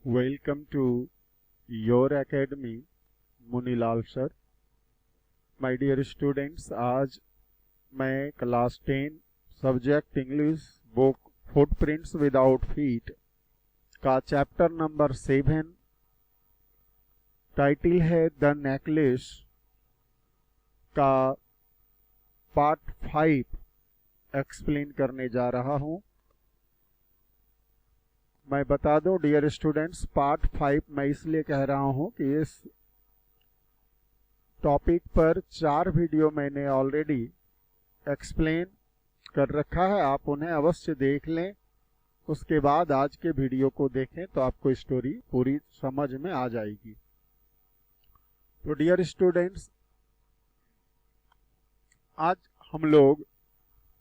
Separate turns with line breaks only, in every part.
Welcome to your academy Munilal sir. My dear students, आज मैं class 10 subject English book footprints without feet का chapter number 7, title है the necklace का part 5 explain करने जा रहा हूं। मैं बता दूं डियर स्टूडेंट्स, पार्ट 5 मैं इसलिए कह रहा हूं कि इस टॉपिक पर 4 वीडियो मैंने ऑलरेडी एक्सप्लेन कर रखा है। आप उन्हें अवश्य देख लें, उसके बाद आज के वीडियो को देखें तो आपको स्टोरी पूरी समझ में आ जाएगी। तो डियर स्टूडेंट्स, आज हम लोग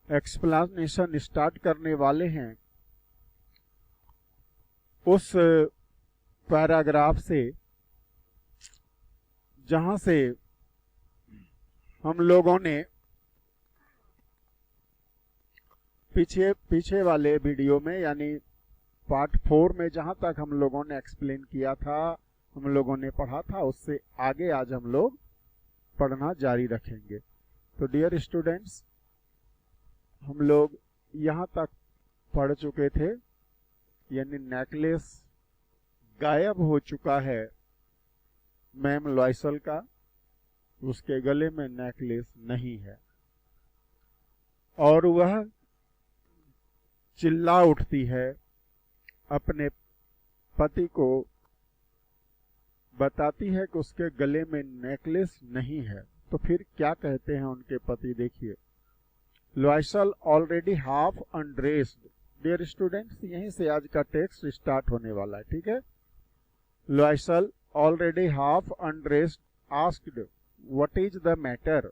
एक्सप्लेनेशन स्टार्ट करने वाले हैं उस पैराग्राफ से जहां से हम लोगों ने पीछे वाले वीडियो में यानी पार्ट 4 में जहां तक हम लोगों ने एक्सप्लेन किया था, हम लोगों ने पढ़ा था, उससे आगे आज हम लोग पढ़ना जारी रखेंगे। तो डियर स्टूडेंट्स, हम लोग यहां तक पढ़ चुके थे, यानी नेकलेस गायब हो चुका है मैम लॉयसल का, उसके गले में नेकलेस नहीं है और वह चिल्ला उठती है, अपने पति को बताती है कि उसके गले में नेकलेस नहीं है। तो फिर क्या कहते हैं उनके पति, देखिए। Loisel already half undressed. Dear students, यहीं से आज का टेक्स्ट स्टार्ट होने वाला है, ठीक है। Loisel already half undressed asked what is the matter.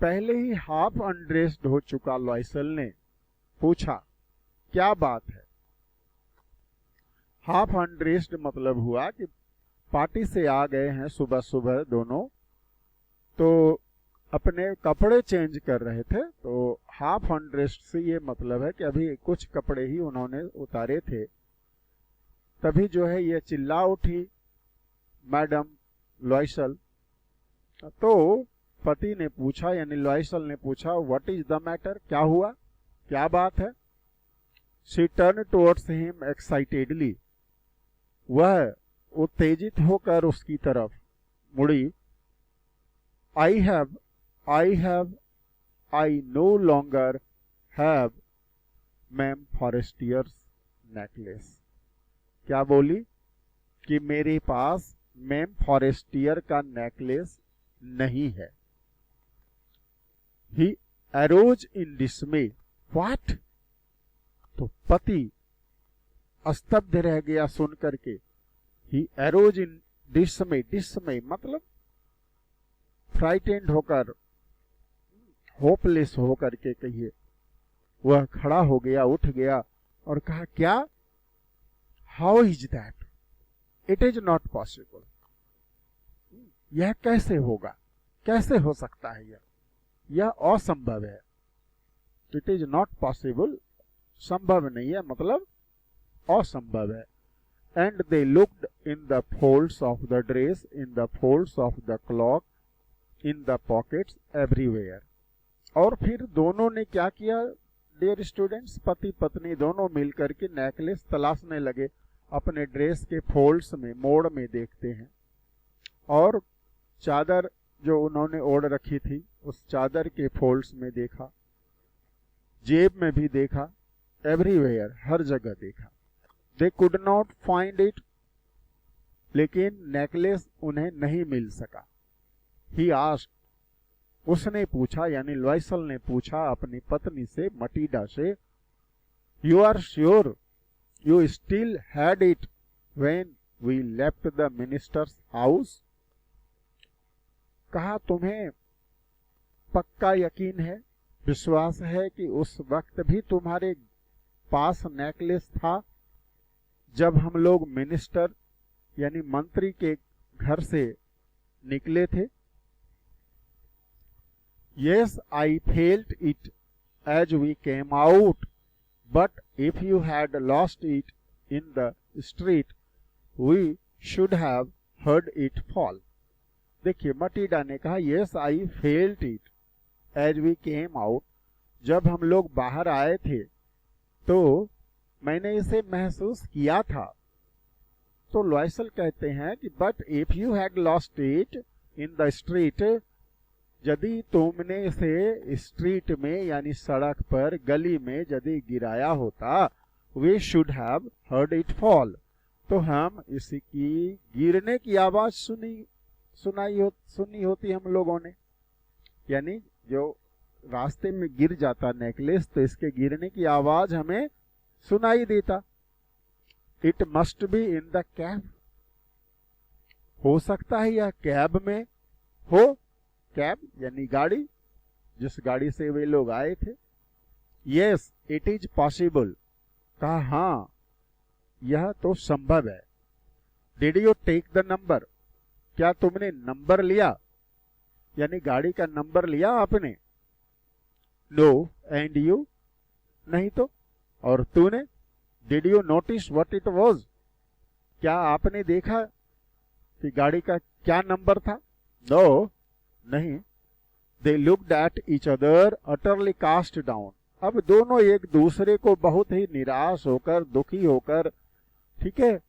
पहले ही हाफ अनड्रेस्ड हो चुका लॉयसल ने पूछा क्या बात है। हाफ अनड्रेस्ड मतलब हुआ कि पार्टी से आ गए हैं सुबह सुबह दोनों, तो अपने कपड़े चेंज कर रहे थे। तो हाफ अनड्रेस्ड से ये मतलब है कि अभी कुछ कपड़े ही उन्होंने उतारे थे। तभी जो है ये चिल्ला उठी मैडम लॉयसल। तो पति ने पूछा, यानी लॉयसल ने पूछा, व्हाट इज द मैटर, क्या हुआ, क्या बात है। She turn towards him excitedly. वह उत्तेजित होकर उसकी तरफ मुड़ी। I no longer have ma'am Forestier's necklace. क्या बोली कि मेरे पास मैम फॉरेस्टियर का नेकलेस नहीं है। He arose in dismay. What? तो पति स्तब्ध रह गया सुन करके। He arose in dismay. dismay मतलब फ्राइटेंड होकर, होपलेस होकर के कहिए। वह खड़ा हो गया, उठ गया और कहा, क्या, how is that, it is not possible. यह कैसे होगा, कैसे हो सकता है, यह असंभव है। इट इज नॉट पॉसिबल, संभव नहीं है मतलब असंभव है। And they looked in the folds of the dress, in the folds of the clock, in the pockets, everywhere. और फिर दोनों ने क्या किया डियर स्टूडेंट्स, पति पत्नी दोनों मिलकर के नेकलेस तलाशने लगे। अपने ड्रेस के फोल्ड्स में, मोड़ में देखते हैं, और चादर जो उन्होंने ओढ़ रखी थी उस चादर के फोल्ड्स में देखा, जेब में भी देखा, एवरीवेयर, हर जगह देखा। They could not find it, लेकिन नेकलेस उन्हें नहीं मिल सका। ही आस्क्ड, उसने पूछा, यानी लॉयसल ने पूछा अपनी पत्नी से, मटीडा से, you are sure you still had it when we left the minister's house. कहा, तुम्हें पक्का यकीन है, विश्वास है कि उस वक्त भी तुम्हारे पास नेकलेस था जब हम लोग मिनिस्टर यानी मंत्री के घर से निकले थे। Yes, I felt it as we came out, but if you had lost it, in the street, we should have heard it fall. देखिए मटीडा ने कहा yes I felt it as we came out. जब हम लोग बाहर आए थे तो मैंने इसे महसूस किया था। तो लॉयसल कहते हैं कि but if you had lost it in the street, यदि तुमने इसे स्ट्रीट में यानी सड़क पर गली में यदि गिराया होता, we should have heard it fall, तो हम इसकी गिरने की आवाज सुनी होती हम लोगों ने। यानी जो रास्ते में गिर जाता नेकलेस तो इसके गिरने की आवाज हमें सुनाई देता। It must be in the cab, हो सकता है यह कैब में हो। कैब यानी गाड़ी, जिस गाड़ी से वे लोग आए थे। यस इट इज पॉसिबल, कहा हाँ यह तो संभव है। Did you take the number, क्या तुमने नंबर लिया, यानी गाड़ी का नंबर लिया आपने। नो एंड यू, नहीं तो, और तूने। Did you notice what it was, क्या आपने देखा कि गाड़ी का क्या नंबर था। नो नहीं। They looked at each other utterly cast down, अब दोनों एक दूसरे को बहुत ही निराश होकर दुखी होकर, ठीक है,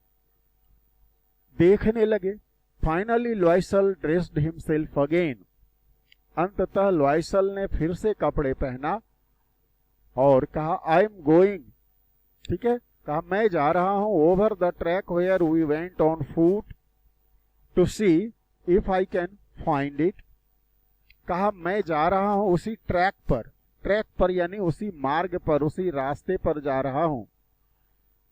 देखने लगे। फाइनली लॉयसल ड्रेस्ड हिमसेल्फ अगेन, अंततः लॉयसल ने फिर से कपड़े पहना और कहा आई एम गोइंग, ठीक है, कहा मैं जा रहा हूं over the track where we went on foot to see if I can find it, कहा मैं जा रहा हूं उसी ट्रैक पर यानी उसी मार्ग पर, उसी रास्ते पर जा रहा हूं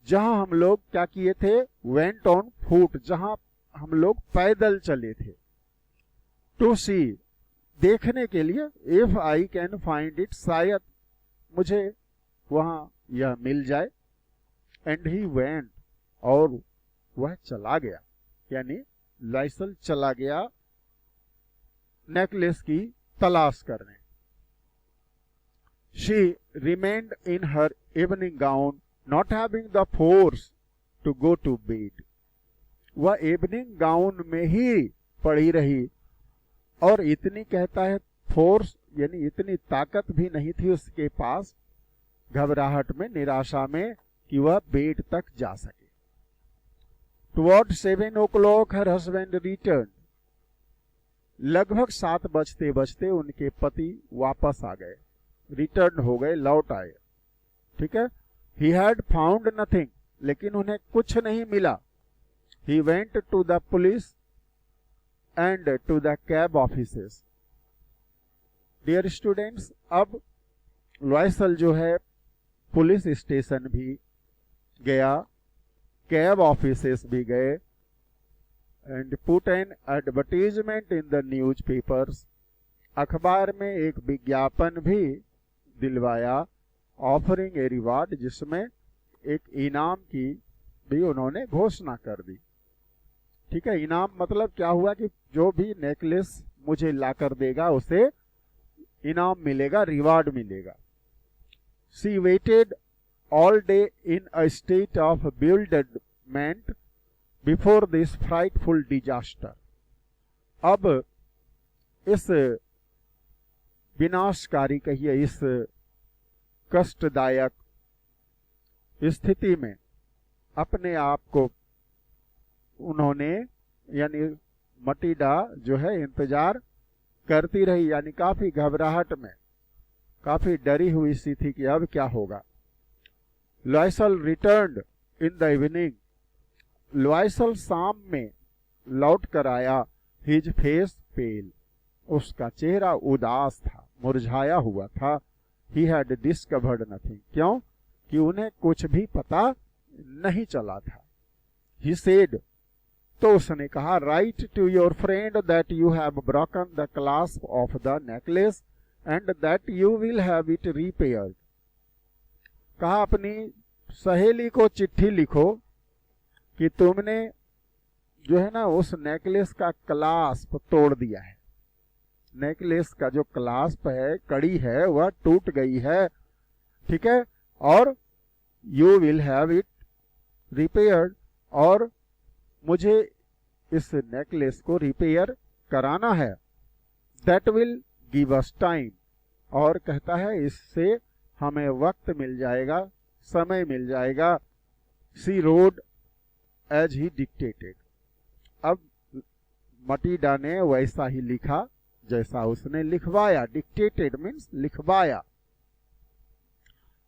जहां हम लोग क्या किए थे, वेंट ऑन फूट, जहां हम लोग पैदल चले थे। टू सी, देखने के लिए, if I can find it, शायद मुझे वहां यह मिल जाए। एंड ही वेंट, और वह चला गया, यानी लॉयसल चला गया नेकलेस की तलाश करने। She remained in her evening gown, not having the force to go to bed, वह इवनिंग गाउन में ही पड़ी रही और इतनी, कहता है, फोर्स यानी इतनी ताकत भी नहीं थी उसके पास, घबराहट में, निराशा में, कि वह बेड तक जा सके। Toward 7 o'clock her husband return, लगभग 7 बजते बजते उनके पति वापस आ गए, रिटर्न हो गए, लौट आए, ठीक है। ही हैड फाउंड नथिंग, लेकिन उन्हें कुछ नहीं मिला। He went to the police and to the cab offices. Dear students, अब लॉयसल जो है पुलिस स्टेशन भी गया, कैब ऑफिसेस भी गए, and put an advertisement in the news papers, अखबार में एक विज्ञापन भी दिलवाया, ऑफरिंग ए रिवार्ड, जिसमें एक इनाम की भी उन्होंने घोषणा कर दी, ठीक है। इनाम मतलब क्या हुआ कि जो भी नेकलेस मुझे लाकर देगा उसे इनाम मिलेगा, रिवार्ड मिलेगा। She weighted all day in a state of bewilderment before this frightful disaster. अब इस विनाशकारी, कहिए इस कष्टदायक स्थिति में अपने आप को उन्होंने, यानी मटीडा जो है, इंतजार करती रही, यानी काफी घबराहट में, काफी डरी हुई सी थी कि अब क्या होगा। लॉयसल रिटर्न्ड इन द इवनिंग, लॉयसल शाम में लौट कर आया। हिज फेस पेल, उसका चेहरा उदास था, मुरझाया हुआ था। ही हैड डिस्कवर्ड नथिंग, क्यों कि उन्हें कुछ भी पता नहीं चला था। ही सेड, तो उसने कहा, write to your friend that you have broken the clasp of the necklace and that you will have it repaired, कहा अपनी सहेली को चिट्ठी लिखो कि तुमने जो है ना उस नेकलेस का क्लास्प तोड़ दिया है, नेकलेस का जो क्लास्प है, कड़ी है, वह टूट गई है, ठीक है, और you will have it repaired, और मुझे इस नेकलेस को रिपेयर कराना है। That will give us time, और कहता है इससे हमें वक्त मिल जाएगा, समय मिल जाएगा। She wrote as he dictated. अब मटिल्डा ने वैसा ही लिखा जैसा उसने लिखवाया। डिक्टेटेड मीन्स लिखवाया।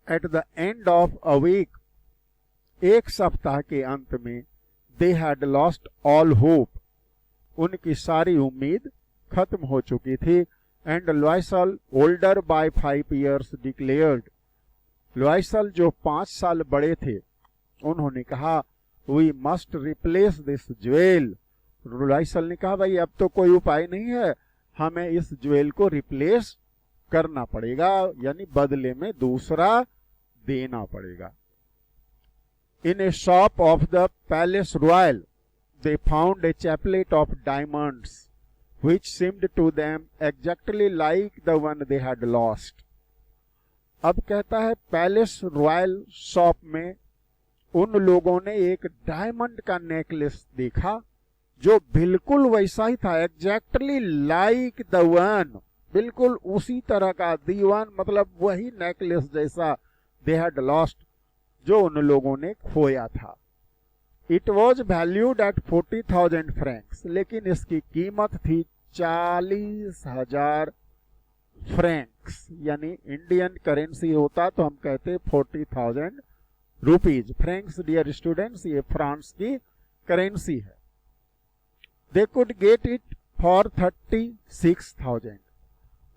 At the end of a week, एक सप्ताह के अंत में, they had lost all hope, उनकी सारी उम्मीद खत्म हो चुकी थी। And Loisel, older by 5 years, declared, Loisel जो 5 साल बड़े थे, उन्होंने कहा we must replace this jewel. Loisel ने कहा भाई अब तो कोई उपाय नहीं है, हमें इस ज्वेल को रिप्लेस करना पड़ेगा, यानी बदले में दूसरा देना पड़ेगा। In a shop of the Palais Royal they found a chaplet of diamonds which seemed to them exactly like the one they had lost. अब कहता है पैलेस रॉयल शॉप में उन लोगों ने एक डायमंड का नेकलेस देखा जो बिल्कुल वैसा ही था, एग्जैक्टली लाइक द वन, बिल्कुल उसी तरह का, दीवान मतलब वही नेकलेस जैसा, दे हैड लॉस्ट, जो उन लोगों ने खोया था। It was valued at 40,000 Franks, लेकिन इसकी कीमत थी 40,000 फ्रैंक्स, यानी इंडियन करेंसी होता तो हम कहते 40,000 रुपीज। फ्रैंक्स डियर स्टूडेंट्स ये फ्रांस की करेंसी है। They could get it for 36,000,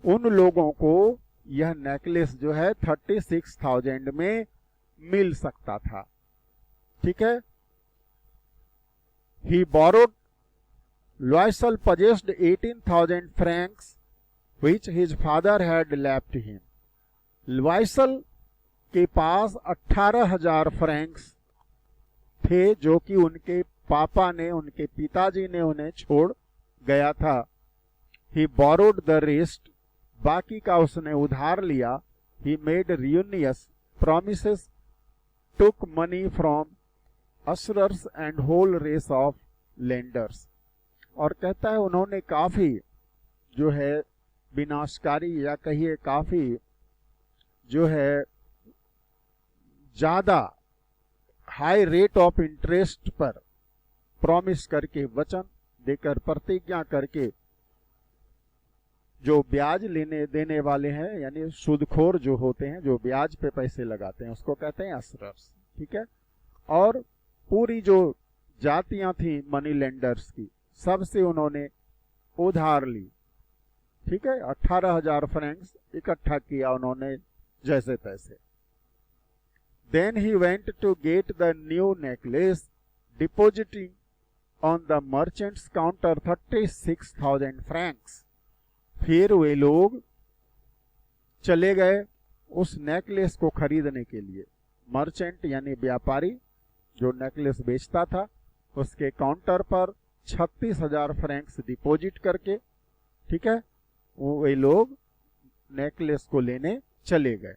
उन लोगों को यह नेकलेस जो है 36,000 में मिल सकता था। ठीक है। He borrowed, Loisel possessed 18,000 francs which his father had left him. Loisel के पास 18,000 फ्रैंक्स थे जो कि उनके पापा ने, उनके पिताजी ने उन्हें छोड़ गया था। He borrowed the rest, बाकी का उसने उधार लिया। He made ruinous promises, took money from usurers and whole race of lenders, और कहता है उन्होंने काफी जो है विनाशकारी या कहिए काफी जो है ज्यादा हाई रेट ऑफ इंटरेस्ट पर प्रॉमिस करके, वचन देकर, प्रतिज्ञा करके, जो ब्याज लेने देने वाले हैं यानी सूदखोर जो होते हैं, जो ब्याज पे पैसे लगाते हैं, उसको कहते हैं असरर्स। ठीक है। और पूरी जो जातियां थी मनी लेंडर्स की, सबसे उन्होंने उधार ली। ठीक है। 18,000 फ्रैंक्स इकट्ठा किया उन्होंने जैसे तैसे। Then he went to get the new necklace, depositing on the merchant's counter 36,000 francs. फिर वे लोग चले गए उस नेकलेस को खरीदने के लिए। मर्चेंट यानी व्यापारी जो नेकलेस बेचता था, उसके काउंटर पर 36,000 फ्रैंक्स डिपॉजिट करके, ठीक है, वे लोग नेकलेस को लेने चले गए।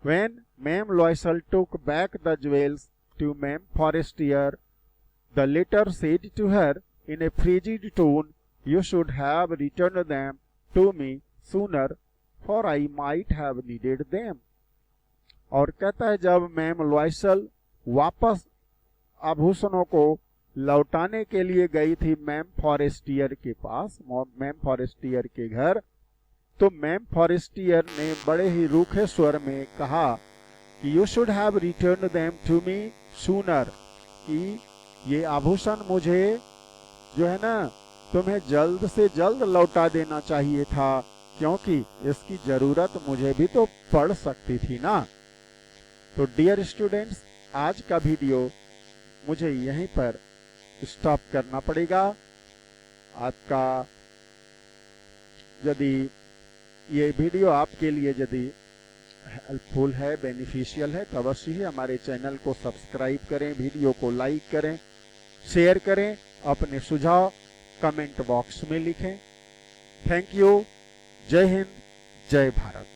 When Ma'am Loisel took back the jewels to Ma'am Forestier, the latter said to her in a frigid tone, "You should have returned them to me sooner, for I might have needed them." और कहता है जब ma'am लॉयसल वापस आभूषणों को लौटाने के लिए गई थी मैम फॉरेस्टियर के पास, मैम फॉरेस्टियर के घर, तो मैम फॉरेस्टियर ने बड़े ही रूखे स्वर में कहा कि you should have return them to me sooner, कि ये आभूषण मुझे जो है ना तुम्हें जल्द से जल्द लौटा देना चाहिए था, क्योंकि इसकी जरूरत मुझे भी तो पड़ सकती थी ना। तो डियर स्टूडेंट्स, आज का वीडियो मुझे यहीं पर स्टॉप करना पड़ेगा। आपका यदि ये वीडियो आपके लिए यदि हेल्पफुल है, बेनिफिशियल है, तो अवश्य ही हमारे चैनल को सब्सक्राइब करें, वीडियो को लाइक करें, शेयर करें, अपने सुझाव कमेंट बॉक्स में लिखें। Thank you. जय हिंद, जय भारत।